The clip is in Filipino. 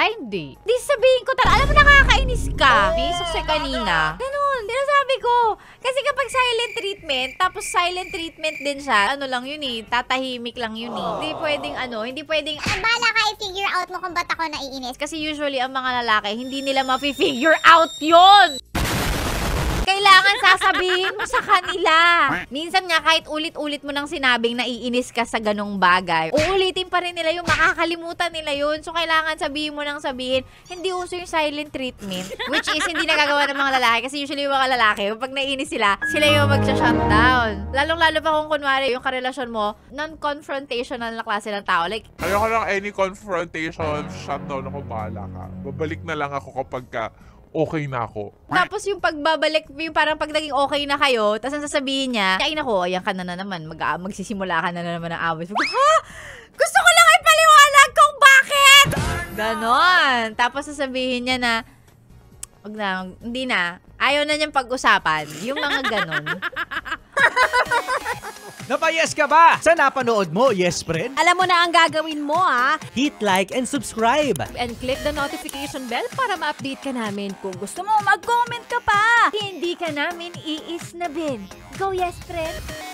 Ay, hindi. Di sabihin ko talaga, alam mo, nakakainis ka. Bisok sa kanina. Ganun, dinasabi ko. Kasi kapag silent treatment, tapos silent treatment din siya, ano lang yun eh, tatahimik lang yun eh. Hindi pwedeng hindi pwedeng, Bala ka i-figure out mo kung ba't ako naiinis. kasi usually ang mga lalaki, hindi nila ma-figure out yun. Kailangan sasabihin mo sa kanila. Minsan nga kahit ulit-ulit mo nang sinabing naiinis ka sa ganong bagay, uulitin pa rin nila yung makakalimutan nila yun. So kailangan sabihin mo nang sabihin, hindi uso yung silent treatment. Which is hindi nagagawa ng mga lalaki. Kasi usually yung mga lalaki, pag naiinis sila yung magsha-shutdown. Lalong-lalo pa kung kunwari yung karelasyon mo, non-confrontational na klase ng tao. Like, ayoko lang any confrontation, shutdown ako, bahala ka. Babalik na lang ako kapag okay na ako. tapos yung pagbabalik, yung parang pag naging okay na kayo, tapos ang sasabihin niya, kain ako, ayan ka na naman, magsisimula ka na naman ng away. Ha? Gusto ko lang ipaliwanag kung bakit! Ganon. Tapos sasabihin niya na, wag na, hindi na. Ayaw na niyang pag-usapan. Yung mga ganon. Napayes ka ba sa napanood mo, yes friend? Alam mo na ang gagawin mo, ha? Hit like and subscribe. And click the notification bell para ma-update ka namin. Kung gusto mo, mag-comment ka pa. Hindi ka namin iisnabin. Go, yes, friend!